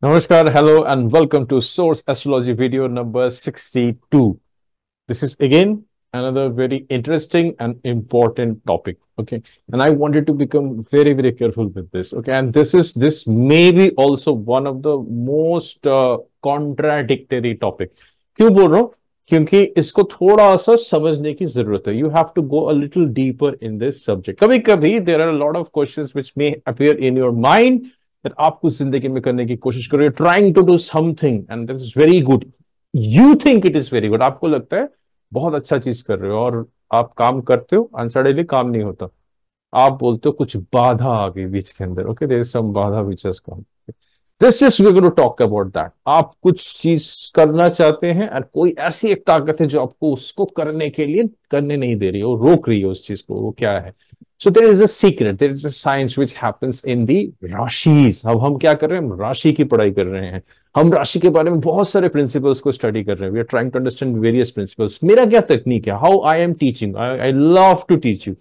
Namaskar, hello, and welcome to Source Astrology video number 62. This is again another very interesting and important topic. Okay, and I wanted to become very careful with this. Okay, and this may be also one of the most contradictory topic. क्यों बोल रहा हूँ? क्योंकि इसको थोड़ा सा समझने की जरूरत है. You have to go a little deeper in this subject. कभी कभी there are a lot of questions which may appear in your mind that आप कुछ जिंदगी में करने की कोशिश कर रहे हो, trying to do something and that is very good. You think it is very good, आपको लगता है बहुत अच्छा चीज कर रहे हो और आप काम करते हो, अनसडनली काम नहीं होता. आप बोलते हो कुछ बाधा आ गई बीच के अंदर. Okay, there is some badha which has come. This is we going to talk about that. आप कुछ चीज करना चाहते हैं और कोई ऐसी एक ताकत है जो आपको उसको करने के लिए करने नहीं दे रही हो, रोक रही है उस चीज को. वो क्या है? So there is a secret, there is a science which happens in the राशिज. अब हम क्या कर रहे हैं? हम राशि की पढ़ाई कर रहे हैं. हम राशि के बारे में बहुत सारे प्रिंसिपल्स को स्टडी कर रहे हैं. We are trying to understand various principles. मेरा क्या तकनीक है? How I am teaching. I love to teach you.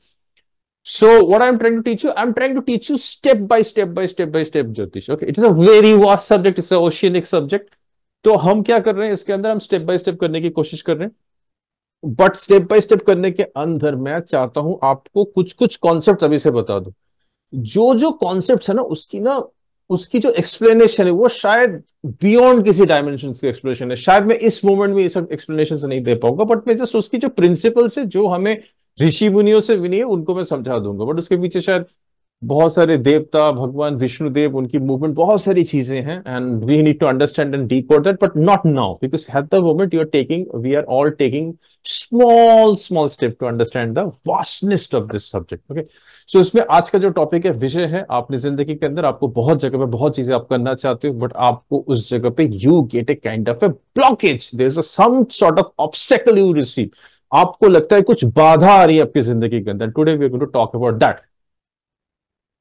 So what I'm trying to teach you, I'm trying to teach you step by step ज्योतिष. Okay, it is a very vast subject, it's a oceanic subject. तो हम क्या कर रहे हैं इसके अंदर? हम स्टेप बाय स्टेप करने की कोशिश कर रहे हैं. बट स्टेप बाय स्टेप करने के अंदर मैं चाहता हूं आपको कुछ कुछ कॉन्सेप्ट अभी से बता दूं. जो जो कॉन्सेप्ट है ना, उसकी जो एक्सप्लेनेशन है वो शायद बियॉन्ड किसी डायमेंशन की एक्सप्लेनेशन है. शायद मैं इस मोमेंट में ये सब एक्सप्लेनेशन नहीं दे पाऊंगा, बट मैं जस्ट उसकी जो प्रिंसिपल्स है जो हमें ऋषि मुनियों से विनी है उनको मैं समझा दूंगा. बट उसके पीछे शायद बहुत सारे देवता, भगवान विष्णु देव, उनकी मूवमेंट, बहुत सारी चीजें हैं and we need to understand and decode that, but not now because at the moment you are taking, we are all taking small step to understand the vastness of this subject. Okay, so इसमें आज का जो topic है, विषय है, आपने जिंदगी के अंदर आपको बहुत जगह पे बहुत चीजें आप करना चाहते हो, बट आपको उस जगह पे you get a kind of a blockage. There is a some sort of obstacle you receive. आपको लगता है कुछ बाधा आ रही है आपकी जिंदगी के अंदर. Today we are going to talk about that.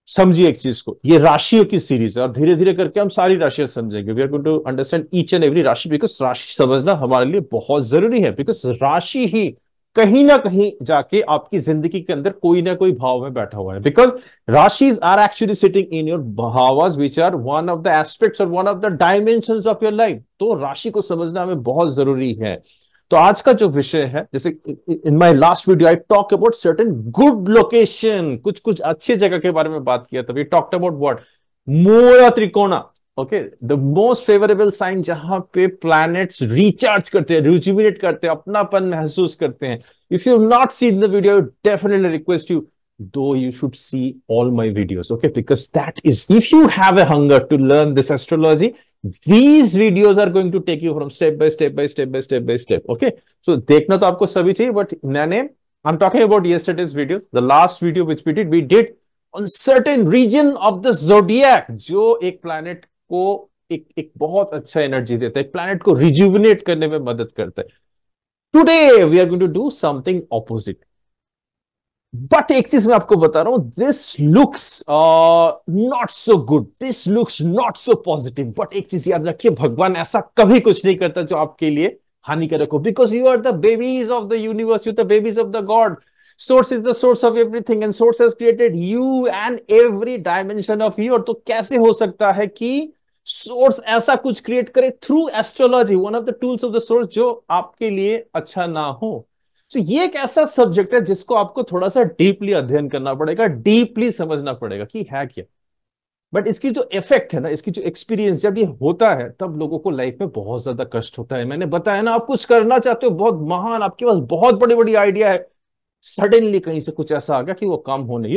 समझिए एक चीज को, ये राशियों की सीरीज है और धीरे धीरे करके हम सारी राशियां समझेंगे. We are going to understand each and every rashi because राशि समझना हमारे लिए बहुत जरूरी है. बिकॉज राशि ही कहीं ना कहीं जाके आपकी जिंदगी के अंदर कोई ना कोई भाव में बैठा हुआ है. Because rashis are actually sitting in your bhavas which are one of the aspects और one of the dimensions of your life. तो राशि को समझना हमें बहुत जरूरी है. तो आज का जो विषय है, जैसे in my last video I talk about certain good location, कुछ कुछ अच्छी जगह के बारे में बात किया था. We talked about what? Mula trikona. Okay, the most favourable sign जहां पे प्लैनेट्स रिचार्ज करते हैं, रिजुविनेट करते हैं, अपनापन महसूस करते हैं. If you not seen the video, definitely request you, though you should see all my videos, okay, because that is, if you have a hunger to learn this astrology, these videos are going to take you from step by step. Okay, so देखना तो आपको सभी चाहिए, but मैंने, I'm talking about yesterday's video, the last video which we did on certain region of the zodiac, जो एक planet को एक बहुत अच्छा एनर्जी देता है, एक planet को रिजुविनेट करने में मदद करता है. Today we are going to do something opposite. But एक चीज मैं आपको बता रहा हूं, this looks not so good, this looks not so positive. But एक चीज याद रखिए, भगवान ऐसा कभी कुछ नहीं करता जो आपके लिए हानिकारक हो. Because you are the babies of the universe, you the babies of the god. Source is the source of everything and source has created you and every dimension of you. तो कैसे हो सकता है कि सोर्स ऐसा कुछ create करे through astrology, one of the tools of the source, जो आपके लिए अच्छा ना हो? तो ये एक ऐसा सब्जेक्ट है जिसको आपको थोड़ा सा डीपली अध्ययन करना पड़ेगा, डीपली समझना पड़ेगा कि है क्या. बट इसकी जो इफेक्ट है ना, इसकी जो एक्सपीरियंस जब ये होता है, तब लोगों को लाइफ में बहुत ज्यादा कष्ट होता है. मैंने बताया ना, आप कुछ करना चाहते हो बहुत महान, आपके पास बहुत बड़ी बड़ी आइडिया है, सडनली कहीं से कुछ ऐसा आ गया कि वो काम होने.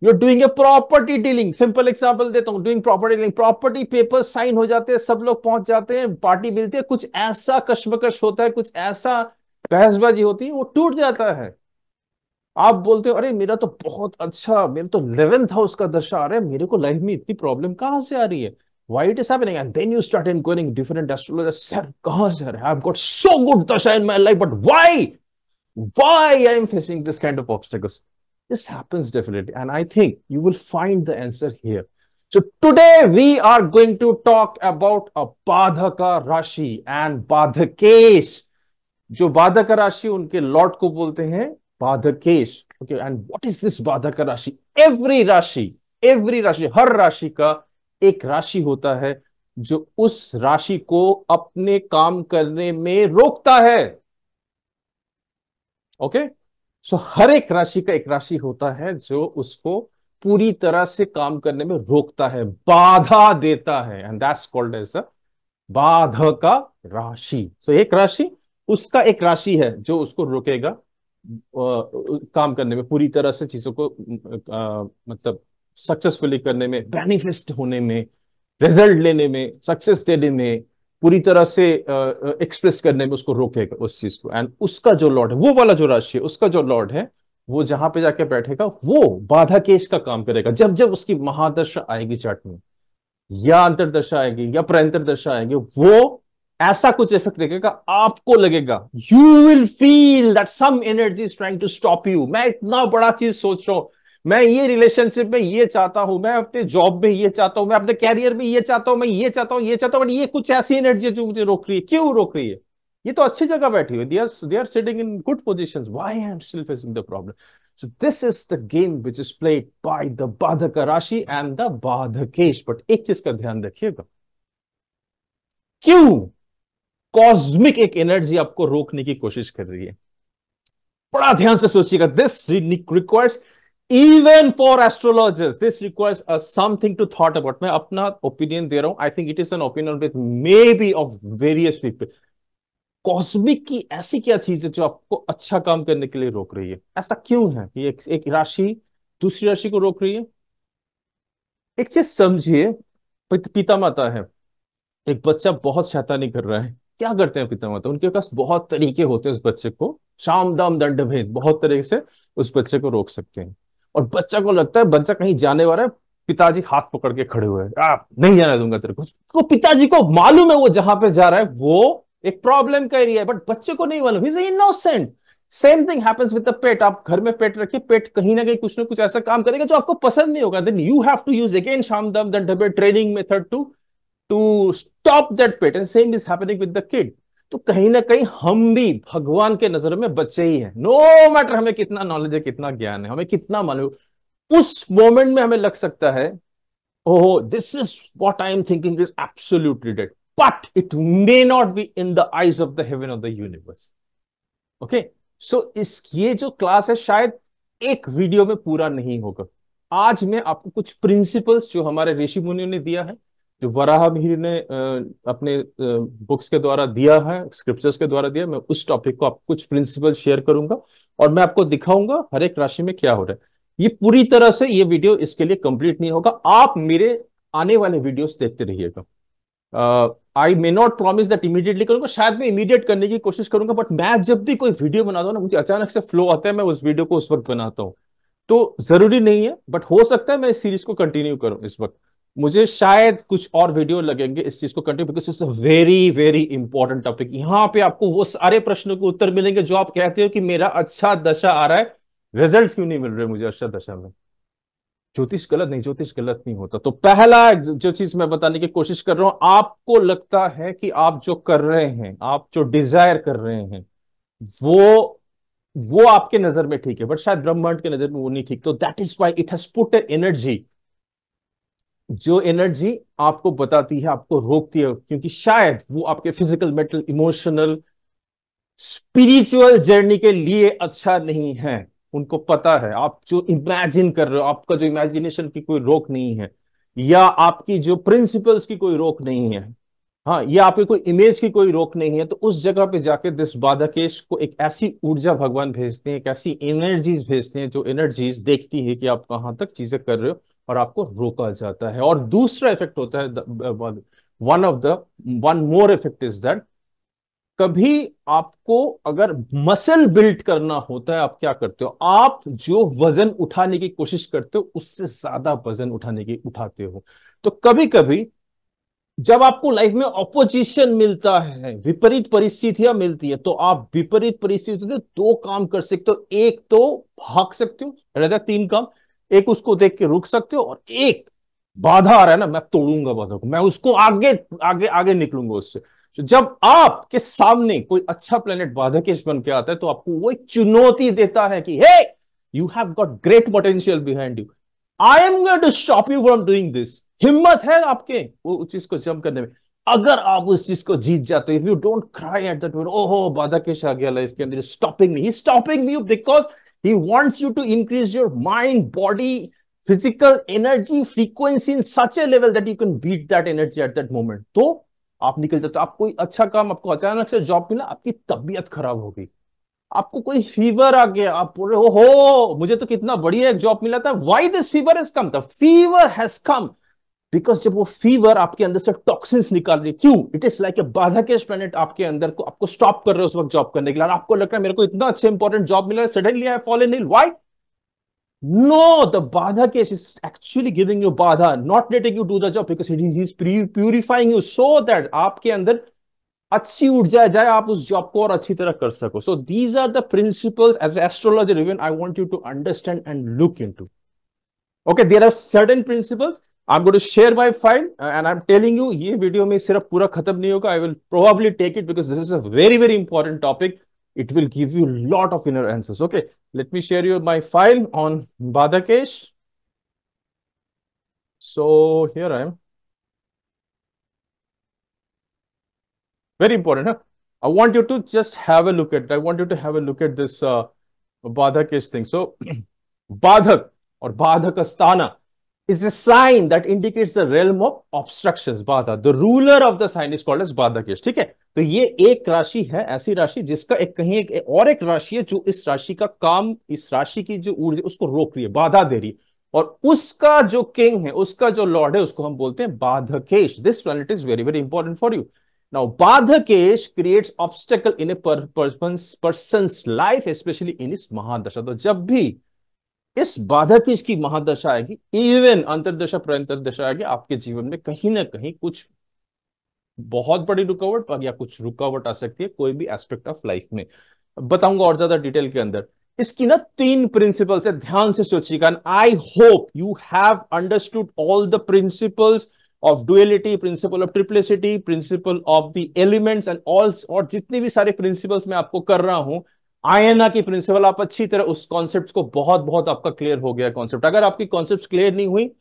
you're doing a property dealing. Simple example देता हूं, doing property dealing, property paper sign हो जाते हैं, सब लोग पहुंच जाते हैं, पार्टी मिलती है, कुछ ऐसा कश्मकश होता है, कुछ ऐसा बहसबाजी होती है, वो टूट जाता है. आप बोलते हो अरे मेरा तो बहुत अच्छा, मेरे तो 11th हाउस का दशा आ रहा है, मेरे को लाइफ में इतनी प्रॉब्लम कहां से आ रही है, why it is happening? And then you start inquiring different astrologers, sir कहां से आ रहा है, I've got so good dasha in my life, but why I am facing this kind of obstacles? This happens definitely, and I think you will find the answer here. So today we are going to talk about a Badhaka Rashi and Badhakesh. जो बाधक राशि, उनके Lord को बोलते हैं बाधकेश. Okay, and what is this badhak rashi? Every राशि, हर राशि का एक राशि होता है जो उस राशि को अपने काम करने में रोकता है। ओके, सो हर एक राशि का एक राशि होता है जो उसको पूरी तरह से काम करने में रोकता है, बाधा देता है, and that's called as a badhaka rashi. So एक राशि, उसका एक राशि है जो उसको रोकेगा काम करने में, पूरी तरह से चीजों को मतलब सक्सेसफुली करने में, बेनिफिस्ट होने में, रिजल्ट लेने में, सक्सेस देने में, पूरी तरह से एक्सप्रेस करने में उसको रोकेगा उस चीज को। एंड उसका जो लॉर्ड है, वो वाला जो राशि है, उसका जो लॉर्ड है, वो जहां पे जाके बैठेगा वो बाधा केश का काम करेगा। जब जब उसकी महादशा आएगी चार्ट में, या अंतरदशा आएगी या प्रंतरदशा आएगी, वो ऐसा कुछ इफेक्ट देखेगा, आपको लगेगा, you will feel that some energy is trying to stop you. मैं इतना बड़ा चीज सोच रहा हूं, मैं ये रिलेशनशिप में ये चाहता हूं, मैं अपने जॉब में ये चाहता हूं, मैं अपने कैरियर में ये चाहता हूं, मैं ये चाहता हूं, ये चाहता हूं, बट ये कुछ ऐसी एनर्जी है जो मुझे रोक रही है। क्यों रोक रही है? ये तो अच्छी जगह बैठी हुई, they are sitting in good positions, why I am still facing the problem? So this is the game which is played by the Badhaka Rashi and the Badhakesh. But एक चीज का ध्यान रखिएगा, क्यों कॉस्मिक एक एनर्जी आपको रोकने की कोशिश कर रही है? बड़ा ध्यान से सोचिएगा। This requires, even for astrologers, this requires something to thought about. मैं अपना ओपिनियन दे रहा हूं, I think it is an opinion with may be of various people. Cosmic की ऐसी क्या चीज है जो आपको अच्छा काम करने के लिए रोक रही है? ऐसा क्यों है कि एक राशि दूसरी राशि को रोक रही है? एक चीज समझिए, पिता माता है, एक बच्चा बहुत शैतानी कर रहा है, क्या करते हैं पिता माता? उनके पास बहुत तरीके होते हैं उस बच्चे को, शाम दाम दंड भेद, बहुत तरीके से उस बच्चे को रोक सकते हैं। और बच्चा को लगता है बच्चा कहीं जाने वाला है, पिताजी हाथ पकड़ के खड़े हुए हैं, आप नहीं जाने दूंगा तेरे को। पिताजी को मालूम है वो जहां पे जा रहा है वो एक प्रॉब्लम का एरिया है, बट बच्चे को नहीं मालूम, he is innocent. Same thing happens with the pet. आप घर में पेट रखिए, पेट कहीं ना कहीं कुछ ना कुछ ऐसा काम करेगा जो आपको पसंद नहीं होगा, then you have to use again saam daam dand bhed training method to stop that pet, and same is happening with the kid. तो कहीं ना कहीं हम भी भगवान के नजर में बच्चे ही हैं, नो मैटर हमें कितना नॉलेज है, कितना ज्ञान है, हमें कितना मालूम। उस मोमेंट में हमें लग सकता है, oh this is what I am thinking is absolutely dead, but it may not be in the eyes of the heaven of the universe. Okay, so इस ये जो क्लास है शायद एक वीडियो में पूरा नहीं होगा। आज मैं आपको कुछ प्रिंसिपल्स जो हमारे ऋषि मुनियों ने दिया है, जो वराह मिहिर ने अपने बुक्स के द्वारा दिया है, स्क्रिप्चर्स के द्वारा दिया, मैं उस टॉपिक को आपको कुछ प्रिंसिपल शेयर करूंगा और मैं आपको दिखाऊंगा हर एक राशि में क्या हो रहा है। ये पूरी तरह से ये वीडियो इसके लिए कंप्लीट नहीं होगा, आप मेरे आने वाले वीडियोस देखते रहिएगा। I may not promise that immediately करूंगा, शायद मैं इमीडिएट करने की कोशिश करूंगा, बट मैं जब भी कोई वीडियो बनाता हूं ना, मुझे अचानक से फ्लो आता है, मैं उस वीडियो को उस वक्त बनाता हूं। तो जरूरी नहीं है, बट हो सकता है मैं इस सीरीज को कंटिन्यू करूं इस वक्त। मुझे शायद कुछ और वीडियो लगेंगे इस चीज को continue, because it's a very very important topic. यहां पे आपको वो सारे प्रश्नों के उत्तर मिलेंगे जो आप कहते हो कि मेरा अच्छा दशा आ रहा है, रिजल्ट क्यों नहीं मिल रहे मुझे अच्छा दशा में। ज्योतिष गलत नहीं, ज्योतिष गलत नहीं होता। तो पहला जो चीज मैं बताने की कोशिश कर रहा हूं, आपको लगता है कि आप जो कर रहे हैं, आप जो डिजायर कर रहे हैं, वो वो आपके नजर में ठीक है, बट शायद ब्रह्मांड के नजर में वो नहीं ठीक। तो that is why it has put A energy, जो एनर्जी आपको बताती है, आपको रोकती है, क्योंकि शायद वो आपके physical, mental, emotional, spiritual journey के लिए अच्छा नहीं है। उनको पता है आप जो इमेजिन कर रहे हो, आपका जो इमेजिनेशन की कोई रोक नहीं है, या आपकी जो प्रिंसिपल्स की कोई रोक नहीं है, हाँ, या आपकी कोई इमेज की कोई रोक नहीं है, तो उस जगह पे जाके दिस बाधाकेश को एक ऐसी ऊर्जा भगवान भेजते हैं, एक ऐसी एनर्जीज भेजते हैं, जो एनर्जीज देखती है कि आप कहां तक चीजें कर रहे हो, और आपको रोका जाता है। और दूसरा इफेक्ट होता है, one more effect is that, कभी आपको अगर मसल बिल्ड करना होता है, आप क्या करते हो? आप जो वजन उठाने की कोशिश करते हो, उससे ज्यादा वजन उठाते हो। तो कभी कभी जब आपको लाइफ में ऑपोजिशन मिलता है, विपरीत परिस्थितियां मिलती है, तो आप विपरीत परिस्थितियों से दो काम कर सकते हो। एक तो भाग सकते हो, रहता है तीन काम। एक उसको देख के रुक सकते हो, और एक बाधा आ रहा है ना, मैं तोड़ूंगा बाधा को, मैं उसको आगे आगे आगे निकलूंगा उससे। तो जब आपके सामने कोई अच्छा प्लेनेट बाधाकेश बन के आता है, तो आपको वो एक चुनौती देता है कि hey, you have got great potential behind you, I am going to stop you from doing this. हिम्मत है आपके वो उस चीज को जंप करने में। अगर आप उस चीज को जीत जाते हो, if you don't cry at that, ओहो बाधाकेश आ गया लाइफ के अंदर, stopping me because he wants you to increase your mind, body, physical energy frequency in such a level that you can beat that energy at that moment. तो आप निकल जाते हो। आप कोई अच्छा काम, आपको अचानक से जॉब मिला, आपकी तबीयत खराब हो गई, आपको कोई फीवर आ गया, आप बोल रहे हो मुझे तो कितना बढ़िया एक जॉब मिला था, why this fever has come, the fever has come because जब वो फीवर आपके अंदर से टॉक्सिन्स निकाल रही है। क्यों? It is like a badhakesh planet आपके अंदर को आपको स्टॉप कर रहे हो उस वक्त जॉब करने के लिए। आपको लग रहा है मेरे को इतना अच्छा इंपॉर्टेंट जॉब मिला है, suddenly I fallen ill, why? No, the Badha case is actually giving you Badha, not letting you do the job because it is purifying you so that आपके अंदर अच्छी ऊर्जा जाए, आप उस जॉब को और अच्छी तरह कर सको. So these are the principles as astrologer even I want you to understand and look into. Okay, there are certain principles. I'm going to share my file and I'm telling you ये video में सिर्फ पूरा खत्म नहीं होगा. I will probably take it because this is a very very important topic. It will give you a lot of inner answers. Okay, let me share you my file on Badhakesh. So here I am. Very important, huh? I want you to just have a look at it. I want you to have a look at this Badhakesh thing. So Badhak or Badhakasthana is a sign that indicates the realm of obstructions. Badha, the ruler of the sign is called as Badhakesh. ठीक है? तो ये एक राशि है, ऐसी राशि जिसका एक कहीं एक और एक राशि है जो इस राशि का काम, इस राशि की जो ऊर्जा उसको रोक रही है, बाधा दे रही है, और उसका जो किंग है, उसका जो लॉर्ड है, उसको हम बोलते हैं बाधकेश. This planet is very very important for you. Now badhakesh creates obstacle in a person's life, specially in इस महादशा. तो जब भी इस बाधकेश की महादशा आएगी, इवन अंतरदशा प्रंतरदशा आएगी, आपके जीवन में कहीं ना कहीं कुछ बहुत बड़ी रुकावट या कुछ रुकावट आ सकती है कोई भी एस्पेक्ट ऑफ लाइफ में. बताऊंगा और ज्यादा डिटेल के अंदर. इसकी ना 3 प्रिंसिपल्स है, ध्यान से सोचिएगा. I hope you have understood all the principles of duality, principle of triplicity, principle of the elements and all, और जितने भी सारे प्रिंसिपल्स मैं आपको कर रहा हूं, आयना की प्रिंसिपल, आप अच्छी तरह उस कॉन्सेप्ट को बहुत बहुत आपका क्लियर हो गया कॉन्सेप्ट. अगर आपकी कॉन्सेप्ट क्लियर नहीं हुई,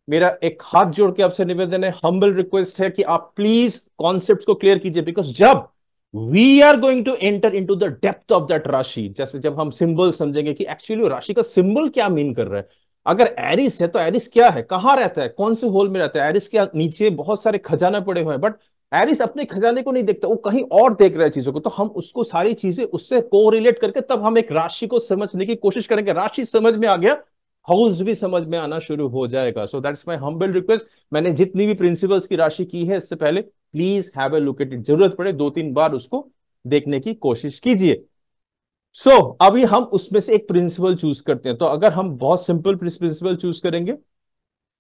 मेरा एक हाथ जोड़ के आपसे निवेदन है, हम्बल रिक्वेस्ट है कि आप प्लीज कॉन्सेप्ट्स को क्लियर कीजिए. बिकॉज जब we are going to enter into the depth of that rashi, जैसे जब हम सिंबल समझेंगे कि एक्चुअली राशि का सिंबल क्या मीन कर रहा है. अगर एरिस है तो एरिस क्या है, कहां रहता है, कौन से होल में रहता है. एरिस के नीचे बहुत सारे खजाना पड़े हुए हैं, बट एरिस अपने खजाने को नहीं देखता, वो कहीं और देख रहा है चीजों को. तो हम उसको सारी चीजें उससे कोरिलेट करके तब हम एक राशि को समझने की कोशिश करेंगे. राशि समझ में आ गया, हाउस भी समझ में आना शुरू हो जाएगा. So that's my humble request. मैंने जितनी भी प्रिंसिपल्स की राशि की है इससे पहले, please have a look at it. जरूरत पड़े 2-3 बार उसको देखने की कोशिश कीजिए. सो अभी हम उसमें से एक प्रिंसिपल चूज करते हैं. तो अगर हम बहुत सिंपल प्रिंसिपल चूज करेंगे,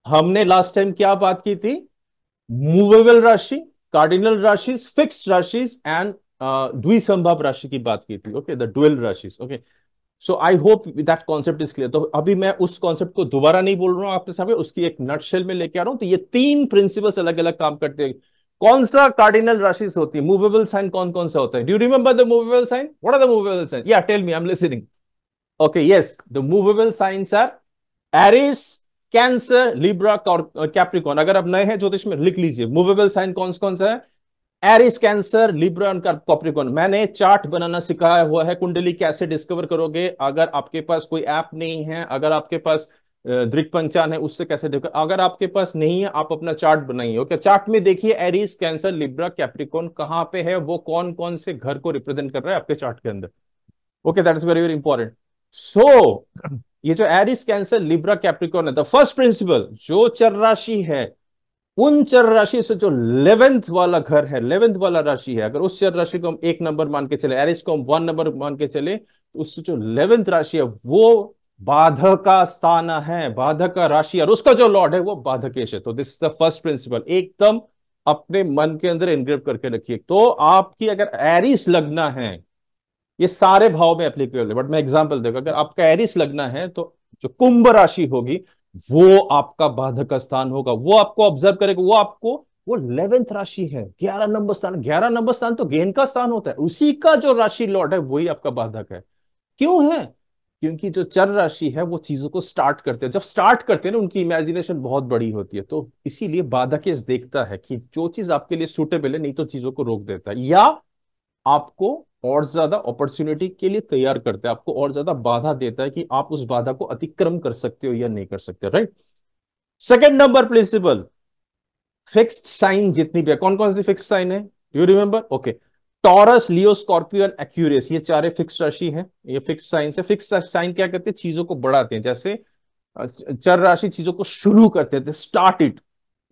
हमने लास्ट टाइम क्या बात की थी, मूवेबल राशि, कार्डिनल राशि, फिक्स्ड राशि एंड द्विसंभव राशि की बात की थी. ओके, द डुअल राशि. Okay, so I hope that concept is clear. तो अभी मैं उस कॉन्सेप्ट को दोबारा नहीं बोल रहा हूं आपके सामने, उसकी एक नटशेल में लेके आ रहा हूं. तो ये 3 प्रिंसिपल्स अलग अलग काम करते हैं. कौन सा कार्डिनल राशि होती है, मूवेबल साइन कौन कौन सा होता है? Do you remember the movable sign? What are the movable sign? या tell me, I am listening. Okay, yes, the movable signs are Aries, Cancer, Libra, Capricorn. अगर आप नए हैं ज्योतिष में, लिख लीजिए मूवेबल साइन कौन कौन सा है. एरिस, कैंसर, लिब्रा और कैप्रिकॉर्न. मैंने चार्ट बनाना सिखाया हुआ है. कुंडली कैसे डिस्कवर करोगे, अगर आपके पास कोई ऐप नहीं है, अगर आपके पास दृक पंचांग है, उससे कैसे देखो. अगर आपके पास नहीं है, आप अपना चार्ट बनाइए. ओके, चार्ट में देखिए एरिस, कैंसर, लिब्रा, कैप्रिकॉर्न कहां पे है, वो कौन कौन से घर को रिप्रेजेंट कर रहा है आपके चार्ट के अंदर. Okay, that is very very important. So ये जो एरिस, कैंसर, लिब्रा, कैप्रिकॉर्न है, द फर्स्ट प्रिंसिपल, जो चर राशि है, उन चर राशि से जो 11th वाला घर है, 11th वाला राशि है, अगर उस चर राशि को हम 1 नंबर मान के चले, एरिस को हम 1 नंबर मान के चले, तो उससे जो 11th राशि है वो बाधक का स्थान है, बाधक का राशि, और उसका जो लॉर्ड है वो बाधकेश है. तो this is the first principal. एकदम अपने मन के अंदर एनग्रेव करके रखिए. तो आपकी अगर एरिस लगना है, ये सारे भाव में एप्लीकेबल है, बट मैं एग्जांपल देखो, अगर आपका एरिस लगना है तो जो कुंभ राशि होगी वो आपका बाधक का स्थान होगा. वो आपको ऑब्जर्व करेगा, वो आपको, वो 11th राशि है, 11 नंबर स्थान. 11 नंबर स्थान तो गेन का स्थान होता है, उसी का जो राशि लॉर्ड है वही आपका बाधक है. क्यों है? क्योंकि जो चर राशि है वो चीजों को स्टार्ट करते हैं, जब स्टार्ट करते हैं ना उनकी इमेजिनेशन बहुत बड़ी होती है, तो इसीलिए बाधाकेश देखता है कि जो चीज आपके लिए सूटेबल है, नहीं तो चीजों को रोक देता है या आपको और ज्यादा अपॉर्चुनिटी के लिए तैयार करता है, आपको और ज्यादा बाधा देता है कि आप उस बाधा को अतिक्रम कर सकते हो या नहीं कर सकते, right. Second number principle, fixed sign जितनी भी है, कौन कौन सी फिक्स्ड साइन है, you remember, okay. Taurus, Leo, Scorpio and Aquarius, ये चारे फिक्स राशि है, ये फिक्स साइन से। फिक्स साइन क्या करते हैं, चीजों को बढ़ाते हैं, जैसे चर राशि चीजों को शुरू करते हैं, स्टार्ट इट,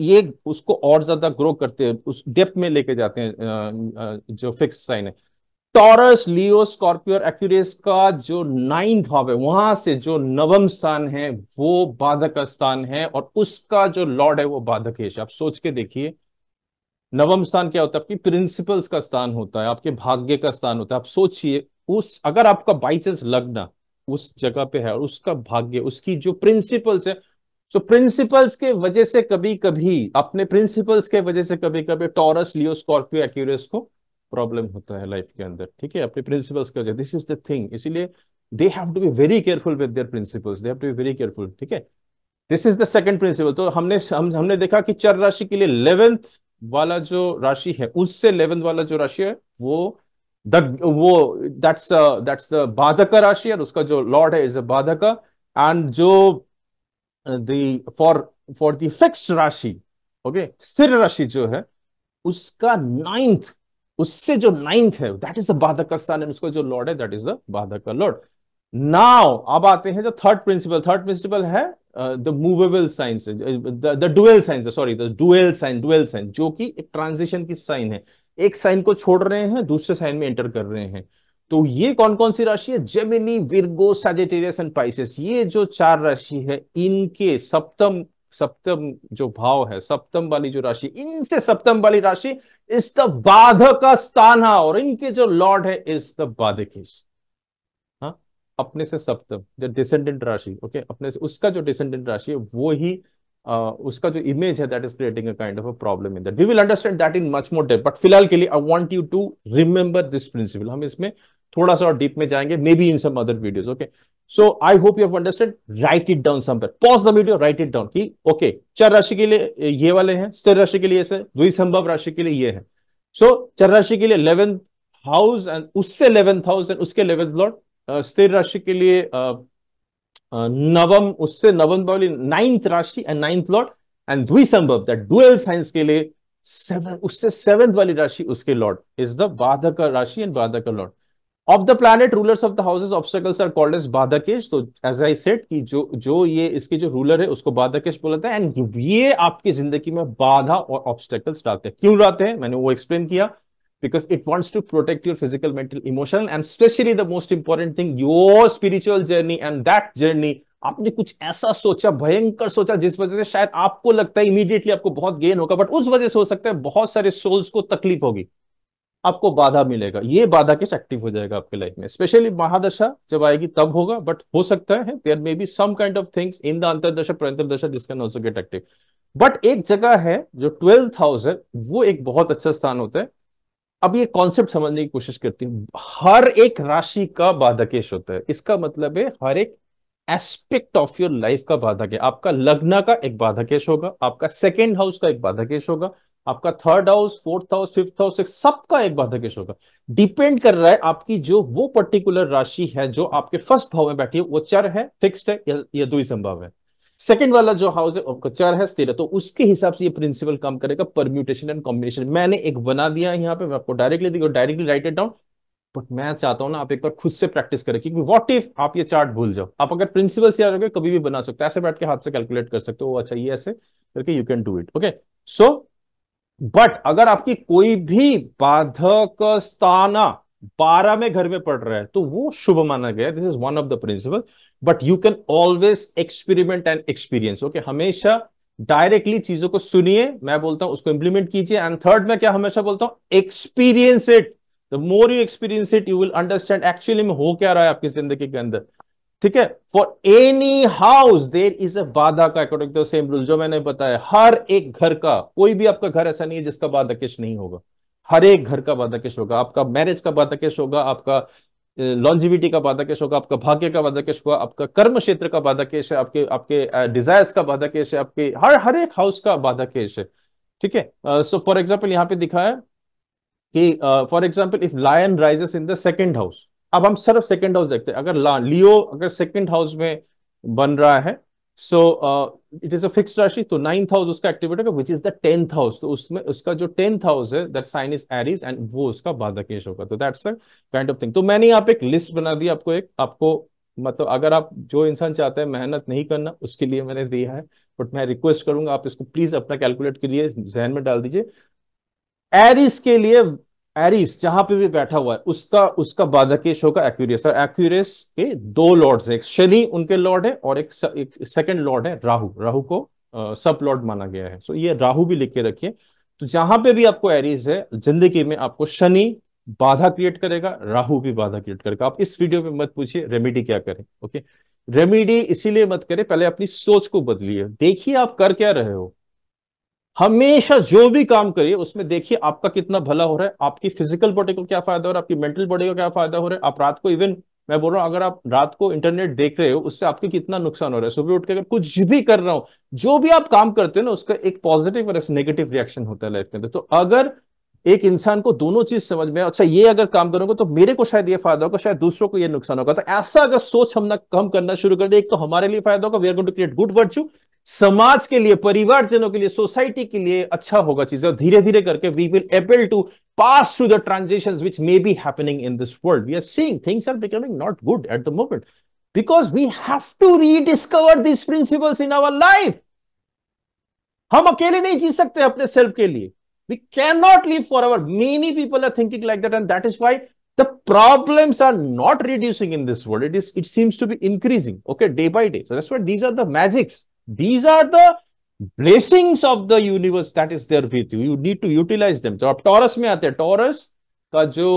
ये उसको और ज्यादा ग्रो करते हैं, उस डेप्थ में लेके जाते हैं, जो फिक्स साइन है। टॉरस, लियो, स्कॉर्पियो और एक्यूरियस का जो नाइन्थ भाव है, वहां से जो नवम स्थान है वो बाधक का स्थान है, और उसका जो लॉर्ड है वो बाधकेश। आप सोच के देखिए, नवम स्थान क्या होता है, आपकी प्रिंसिपल्स का स्थान होता है, आपके भाग्य का स्थान होता है। आप सोचिए, उस अगर आपका बाई चांस लग्न उस जगह पे है और उसका भाग्य, उसकी जो प्रिंसिपल्स है, तो प्रिंसिपल्स के वजह से कभी कभी, अपने प्रिंसिपल्स के वजह से कभी कभी टॉरस, लियो, स्कॉर्पियो, एक्यूरियस को प्रॉब्लम होता है लाइफ के अंदर, ठीक है, अपने प्रिंसिपल्स की वजह। दिस इज द थिंग, इसीलिए they have to be very careful with their principles, they have to be very careful, ठीक है। This is the second principle. तो हमने देखा कि चर राशि के लिए 11th वाला जो राशि है, उससे 11th वाला जो राशि है वो द वो दैट्स द बाधक राशि, और उसका जो लॉर्ड है इज अ बाधक। एंड जो फॉर फॉर द फिक्स्ड राशि, ओके, स्थिर राशि जो है, उसका नाइन्थ, उससे जो नाइन्थ है दैट इज द बाधक का स्थान, उसका जो लॉर्ड है दैट इज द बाधक का लॉर्ड। नाउ अब आते हैं जो थर्ड प्रिंसिपल। थर्ड प्रिंसिपल है the movable signs, the dual signs, sorry the dual sign, जो कि एक ट्रांजिशन की साइन है, एक साइन को छोड़ रहे हैं दूसरे साइन में एंटर कर रहे हैं। तो ये कौन कौन सी राशि है, Gemini, Virgo, Sagittarius and Pisces, ये जो चार राशि है, इनके सप्तम सप्तम जो भाव है, सप्तम वाली जो राशि, इनसे सप्तम वाली राशि इस द बाधक का स्थान है, और इनके जो लॉर्ड है इज द बाधकेश। हाँ, अपने से सप्तम जो डिसेंडेंट राशि, ओके, अपने से उसका जो डिसेंडेंट राशि है वो ही उसका जो इमेज है that is creating a kind of a problem in that. We will understand that in much more depth, but फिलहाल के लिए I want you to remember this principle. हम इसमें थोड़ा सा और डीप में जाएंगे, may be in some other videos, okay. So I hope you have understand, write it down somewhere, pause the video, write it down कि okay, चर राशि के लिए ये वाले हैं, स्थिर राशि के लिए ऐसे, द्विसंभव राशि के लिए ये है। सो चर राशि के लिए 11th हाउस एंड उससे 11th हाउस एंड उसके 11th लॉर्ड, स्थिर राशि के लिए नवम, उससे नवम वाली 9th राशि and 9th lord, and dvisambhava that dual signs के लिए 7, उससे 7th वाली राशि उसके लॉर्ड इज द बाधक rashi and badhak lord of the planet. Rulers of the houses obstacles are called as badhakesh. तो एज आई सेड कि जो जो ये इसके जो रूलर है उसको बाधकेश बोलते हैं, एंड ये आपकी जिंदगी में बाधा और ऑब्स्टेकल्स डालते हैं। क्यों डालते हैं, मैंने वो एक्सप्लेन किया, because it wants to protect your physical, mental, emotional, and especially the most important thing, your spiritual journey, and that journey आपने कुछ ऐसा सोचा, भयंकर सोचा, जिस वजह से शायद आपको लगता है इमीडिएटली आपको बहुत गेन होगा, बट उस वजह से हो सकता है बहुत सारे सोल्स को तकलीफ होगी, आपको बाधा मिलेगा, ये बाधा के एक्टिव हो जाएगा आपके लाइफ में। स्पेशली महादशा जब आएगी तब होगा, बट हो सकता है there may be some kind of things in the antardasha pratyantardasha this can also get active. But एक जगह है जो 12th हाउस है, वो एक बहुत अच्छा स्थान होता है। अब ये कॉन्सेप्ट समझने की कोशिश करती हूँ, हर एक राशि का बाधकेश होता है, इसका मतलब है हर एक एस्पेक्ट ऑफ योर लाइफ का बाधक है। आपका लग्न का एक बाधकेश होगा, आपका सेकेंड हाउस का एक बाधकेश होगा, आपका third house, fourth house, fifth house, सबका एक बाधकेश होगा। डिपेंड कर रहा है आपकी जो वो पर्टिकुलर राशि है जो आपके फर्स्ट भाव में बैठी है, वो चर है, फिक्स्ड है या द्विसंभव है। सेकंड वाला जो हाउस है चर है, स्थिर है, तो उसके हिसाब से ये प्रिंसिपल काम करेगा, परम्यूटेशन एंड कॉम्बिनेशन। मैंने एक बना दिया है यहाँ पे, मैं आपको directly right it down, but मैं चाहता हूं ना आप एक बार खुद से प्रैक्टिस करें, क्योंकि व्हाट इफ आप ये चार्ट भूल जाओ, आप अगर प्रिंसिपल से याद रखोगे कभी भी बना सकते हो, ऐसे बैठ के हाथ से कैलकुलेट कर सकते हो, अच्छा ये ऐसे करके you can do it, okay. So but अगर आपकी कोई भी बाधक स्थाना 12 में घर में पड़ रहा है तो वो शुभ माना गया, this is one of the principle. But you can always experiment and experience, okay. हमेशा डायरेक्टली चीजों को सुनिए, मैं बोलता हूं उसको इंप्लीमेंट कीजिए, एंड थर्ड मैं क्या हमेशा बोलता हूं, experience it. The more you experience it, you will understand actually में हो क्या रहा है आपकी जिंदगी के अंदर, ठीक है। For any house there is a badhaka, according to same rule जो मैंने बताया, हर एक घर का, कोई भी आपका घर ऐसा नहीं है जिसका बाधाकेश नहीं होगा, हर एक घर का बाधाकेश होगा। आपका मैरिज का बाधाकेश होगा, आपका लॉन्जिविटी का बाधाकेश होगा, आपका भाग्य का बाधाकेश होगा, आपका कर्म क्षेत्र का बाधाकेश है, आपके आपके डिजायर्स का बाधाकेश है, आपके हर हर एक हाउस का बाधाकेश है। ठीक है। सो फॉर एग्जाम्पल यहाँ पे दिखा है कि for example if lion rises in the second house. अब हम सिर्फ सेकंड हाउस देखते हैं। अगर लियो अगर सेकंड हाउस में बन रहा है, so it is a fixed rashi, तो नाइन्थ हाउस उसका एक्टिवेट होगा which is the tenth house. तो उसमें उसका जो टेंथ हाउस है that sign is Aries and वो उसका बाधाकेश होगा। तो that's the kind of thing. तो मैंने यहाँ पे एक लिस्ट बना दी आपको, एक आपको मतलब अगर आप जो इंसान चाहते हैं मेहनत नहीं करना उसके लिए मैंने दिया है, बट मैं रिक्वेस्ट करूंगा आप इसको प्लीज अपना कैलकुलेट करिए, जहन में डाल दीजिए। एरिस के लिए, एरिस जहां पे भी बैठा हुआ है उसका उसका बाधाकेश होगा एक्यूरियस। और एक्यूरियस के दो लॉर्ड्स हैं, एक शनि उनके लॉर्ड है और एक सेकंड लॉर्ड है राहु। राहु को सब लॉर्ड माना गया है। सो ये राहु भी लिख के रखिए। तो जहां पे भी आपको एरिस है जिंदगी में, आपको शनि बाधा क्रिएट करेगा, राहु भी बाधा क्रिएट करेगा। आप इस वीडियो में मत पूछिए रेमेडी क्या करें। ओके, रेमेडी इसीलिए मत करें, पहले अपनी सोच को बदलिए, देखिए आप कर क्या रहे हो। हमेशा जो भी काम करिए उसमें देखिए आपका कितना भला हो रहा है, आपकी फिजिकल बॉडी को क्या फायदा हो रहा है, आपकी मेंटल बॉडी को क्या फायदा हो रहा है। आप रात को इवन मैं बोल रहा हूं अगर आप रात को इंटरनेट देख रहे हो उससे आपके कितना नुकसान हो रहा है। सुबह उठ के अगर कुछ भी कर रहा हूं, जो भी आप काम करते हो ना उसका एक पॉजिटिव और नेगेटिव रिएक्शन होता है लाइफ के अंदर। तो अगर एक इंसान को दोनों चीज समझ में, अच्छा ये अगर काम करूंगा तो मेरे को शायद ये फायदा होगा, शायद दूसरों को ये नुकसान होगा, तो ऐसा अगर सोच हम ना कम करना शुरू कर दे, एक तो हमारे लिए फायदा होगा, we are going to create good virtue, समाज के लिए, परिवारजनों के लिए, सोसाइटी के लिए अच्छा होगा चीजें। और धीरे धीरे करके we will able to pass through the transitions which may be happening in this world. We are seeing things are becoming not good at the moment because we have to rediscover these principles in our life. हम अकेले नहीं जी सकते अपने self के लिए। We cannot live forever. Many people are thinking like that, and that is why the problems are not reducing in this world. It seems to be increasing, okay, day by day. So that's why these are the magics. These are the blessings of the universe that is there with you. You need to utilize them. तो आप taurus में आते हैं, taurus का जो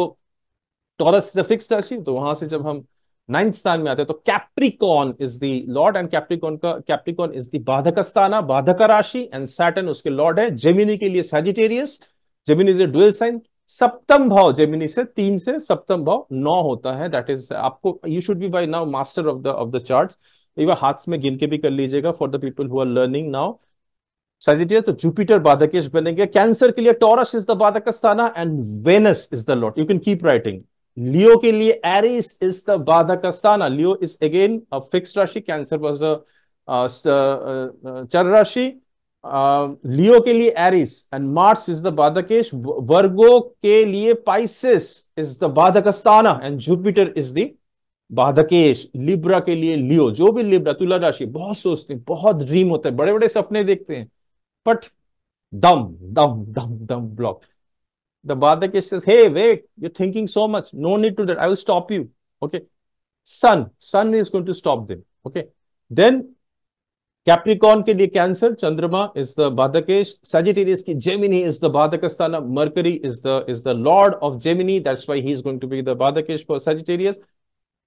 taurus is fixed rashi, तो वहां से जब हम नाइन्थ स्थान में आते हैं तो Capricorn is the lord, and Capricorn is the badhak sthana, badhak rashi, and Saturn उसके लॉर्ड है। जेमिनी के लिए Sagittarius, Gemini is a dual sign. सप्तम भाव जेमिनी से 3 से सप्तम भाव 9 होता है। दैट इज आपको, you should be by now master of the charts. एक बार हाथ में गिन के भी कर लीजिएगा for the people who are learning now. Sagittarius तो जुपिटर बाधकेश बनेंगे। कैंसर के लिए Taurus is the badhak sthana and Venus is the lord, you can keep writing. Leo के लिए Aries is the badhak sthana, Leo is again a fixed rashi, Cancer was a char rashi. Leo के लिए Aries and Mars is the badhakesh. Virgo के लिए Pisces is the badhak sthana and Jupiter is the badhakesh. Libra के लिए लियो, जो भी लिब्रा तुला राशि बहुत सोचते हैं, बहुत ड्रीम होता है, बड़े बड़े सपने देखते हैं, but dumb block. The Badakesh says, hey, wait, you're thinking so much. No need to that. I will stop you. Okay. Sun is going to stop them. Okay. Then Capricorn के लिए Cancer, Chandrama is the Badakesh. Sagittarius की Gemini is the Badakasthana. Mercury is the Lord of Gemini. That's why he is going to be the Badakesh for Sagittarius.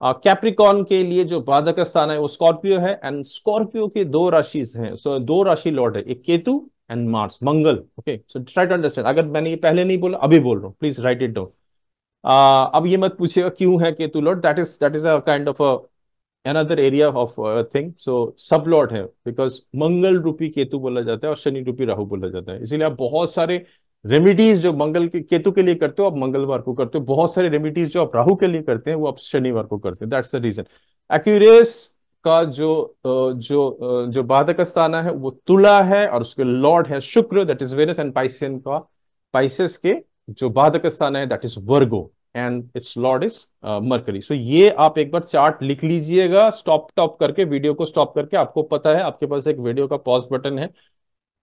Capricorn के लिए जो बाधक स्थान है वो स्कॉर्पियो है, एंड स्कॉर्पियो के 2 राशि हैं, सो 2 राशि लॉर्ड है, एक Ketu and Mars, Mangal. Okay, so try to understand. अगर मैंने ये पहले नहीं बोला अभी बोल रहा हूँ, प्लीज राइट इट डाउन। अब ये मत पूछिएगा क्यों है Ketu Lord, that is a kind of another area of thing. सो सब लॉर्ड है बिकॉज मंगल रूपी केतु बोला जाता है और शनि रूपी राहु बोला जाता है। इसीलिए आप बहुत सारे रेमिडीज जो मंगल के केतु के लिए करते हो आप मंगलवार को करते हो, बहुत सारे रेमिडीज जो आप राहु के लिए करते हैं वो आप शनिवार को करते हैं। That's the reason. एक्यूरियस का जो बाधक स्थान है वो तुला है और उसके लॉर्ड है Shukra, that is Venus. And Piscean का, पाइसेस के जो बाधक स्थान है that is Virgo and its lord is Mercury. So ये आप एक बार चार्ट लिख लीजिएगा, स्टॉप टॉप करके, वीडियो को स्टॉप करके। आपको पता है आपके पास एक वीडियो का पॉज बटन है,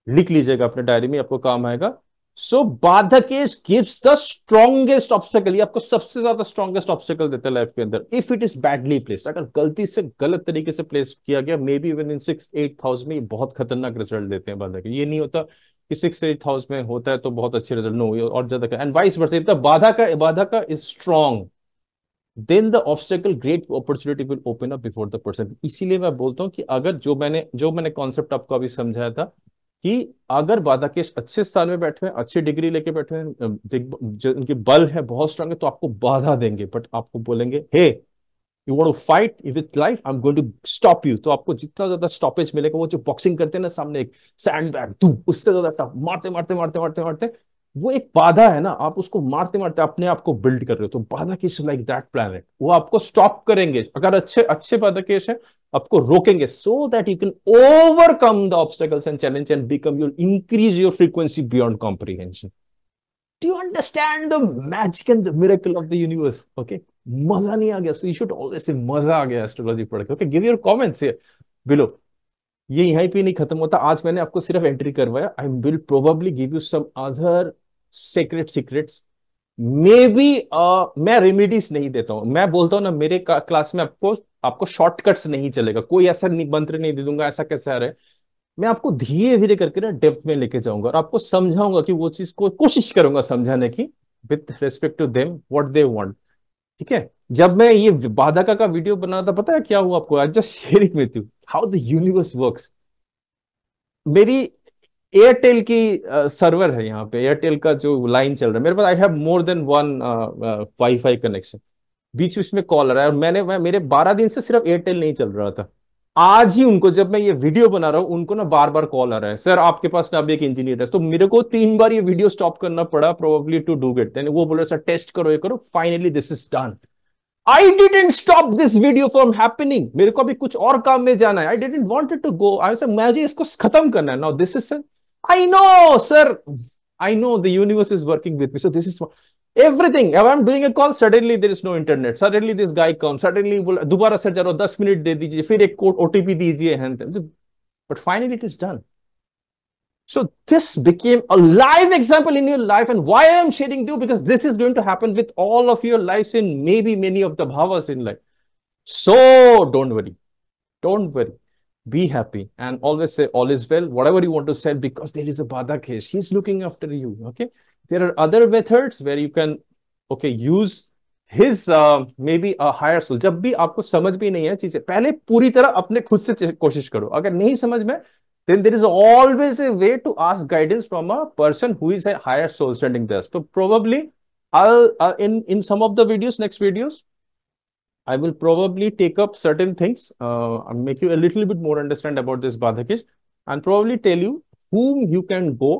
लिख लीजिएगा अपने डायरी में, आपको काम आएगा। सो बाधकेश गिव्स द स्ट्रॉन्गेस्ट ऑब्स्टेकल, ये आपको सबसे ज्यादा स्ट्रॉन्गेस्ट ऑब्स्टेकल देता है लाइफ के अंदर if it is badly placed. अगर गलती से गलत तरीके से प्लेस किया गया, may be even in 6-8 house में, ये बहुत खतरनाक रिजल्ट देते हैं बाधकेश। ये नहीं होता कि 6-8 हाउस में होता है तो बहुत अच्छे रिजल्ट, नो, ये और ज्यादा। And vice versa, if the badhaka is strong then the obstacle great opportunity will open up before the person. इसीलिए मैं बोलता हूं कि अगर जो मैंने कॉन्सेप्ट आपको अभी समझाया था कि अगर बाधाकेश अच्छे स्थान में बैठे हैं, अच्छी डिग्री लेके बैठे हैं, जो उनके बल है बहुत स्ट्रांग है, तो आपको बाधा देंगे, बट आपको बोलेंगे hey you want to fight with life, I am going to stop you. तो आपको जितना ज्यादा स्टॉपेज मिलेगा, वो जो बॉक्सिंग करते हैं ना, सामने एक सैंड बैग तू उससे ज्यादा टफ मारते मारते मारते मारते मारते, वो एक बाधा है ना, आप उसको मारते मारते अपने आप को बिल्ड कर रहे हो। तो बाधाकेश लाइक दैट प्लैनेट, वो आपको स्टॉप करेंगे अगर अच्छे अच्छे बाधाकेश है, आपको रोकेंगे, so that you can overcome the obstacles and challenge and become your increase your frequency beyond comprehension. Do you understand the magic and the miracle of the universe? Okay. मजा नहीं आ गया? So you should always say मजा आ गया astrology पढ़ के। Okay, give your comments here below. ये यहीं पे नहीं खत्म होता। आज मैंने आपको सिर्फ एंट्री करवाया। I will probably give you some other sacred secrets. May be मैं रेमेडीज नहीं देता हूं। मैं बोलता हूं ना, मेरे क्लास में आपको आपको शॉर्टकट्स नहीं चलेगा, कोई ऐसा मंत्र नहीं दे दूंगा ऐसा कैसे आ रहा है। मैं आपको धीरे धीरे करके ना डेप्थ में लेके जाऊंगा और आपको समझाऊंगा कि वो चीज को कोशिश करूंगा समझाने की, with respect to them what they want. ठीक है। जब मैं ये बाधका का वीडियो बना था, पता है क्या हुआ आपको? I just sharing with you how the universe works. मेरी एयरटेल की सर्वर है यहाँ पे, एयरटेल का जो लाइन चल रहा है मेरे पास, I have more than one wifi connection. बीच बीच में कॉल आ रहा है, और मेरे 12 दिन से सिर्फ एयरटेल नहीं चल रहा था। आज ही उनको, जब मैं ये वीडियो बना रहा हूं, उनको ना बार बार कॉल आ रहा है, सर आपके पास ना अब एक इंजीनियर है। तो मेरे को 3 बार ये वीडियो स्टॉप करना पड़ा प्रोबेबली टू डू इट। वो बोल रहे सर टेस्ट करो, ये करो, finally this is done. I didn't stop this video from happening. मेरे को अभी कुछ और काम में जाना है। I didn't wanted to go. I said मुझे इसको खत्म करना है। Now this is sir, I know sir, I know the universe is working with me, so this is everything. If I'm doing a call, suddenly there is no internet, suddenly this guy comes, suddenly दोबारा sir जरा 10 minute दे दीजिए, फिर एक code OTP दीजिए, but finally it is done. So this became a live example in your life, and why I am sharing you, because this is going to happen with all of your lives in maybe many of the bhavas in life. So don't worry, be happy, and always say all is well, whatever you want to say, because there is a Badhakesh, he's looking after you. Okay. There are other methods where you can, okay, use his maybe a higher soul. जब भी आपको समझ भी नहीं है चीजें, पहले पूरी तरह अपने खुद से कोशिश करो। अगर नहीं समझ में, then there is always a way to ask guidance from a person who is a higher soul standing there. So probably I'll in some of the videos, next videos, I will probably take up certain things, make you a little bit more understand about this Badhakesh, and probably tell you whom you can go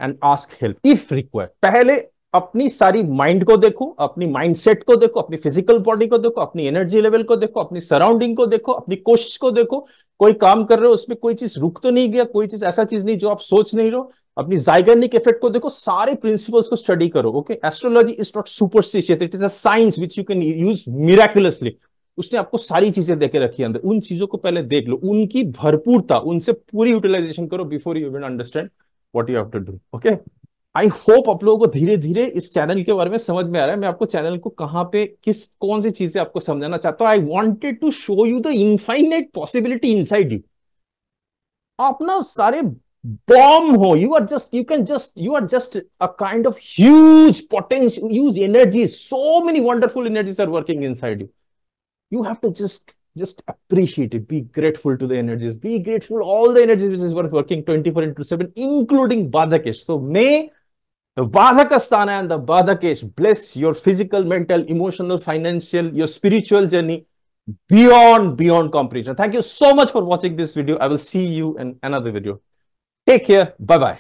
and ask help if required. पहले अपनी सारी mind को देखो, अपनी mindset को देखो, अपनी physical body को देखो, अपनी एनर्जी लेवल को देखो, अपनी सराउंडिंग को देखो, अपनी कोशिश को देखो। कोई काम कर रहे हो, उसमें कोई चीज रुक तो नहीं गया, कोई चीज ऐसा चीज नहीं जो आप सोच नहीं रहो। अपनी जाइगर्निक इफेक्ट को देखो, सारे प्रिंसिपल्स को स्टडी करो। Okay, astrology is not superstitious, it is a science which you can use miraculously. उसने आपको सारी चीजें देके रखी है अंदर, उन चीजों को पहले देख लो, उनकी भरपूरता, उनसे पूरी यूटिलाइजेशन करो before you even understand what you have to do. Okay, I hope आप लोगों को धीरे धीरे इस चैनल के बारे में समझ में आ रहा है। मैं आपको चैनल को कहां पे कौन सी चीजें आपको समझाना चाहता हूं। I wanted to show you the infinite possibility inside you. आप ना सारे बॉम्ब हो, you are just a kind of huge potential, huge energy, so many wonderful energies are working inside you. You have to just appreciate it, be grateful to the energies, be grateful all the energies which is working 24/7, including Badhakesh. So may the Badhakasthana and the Badhakesh bless your physical, mental, emotional, financial, your spiritual journey beyond comprehension. Thank you so much for watching this video. I will see you in another video. Take care. Bye bye.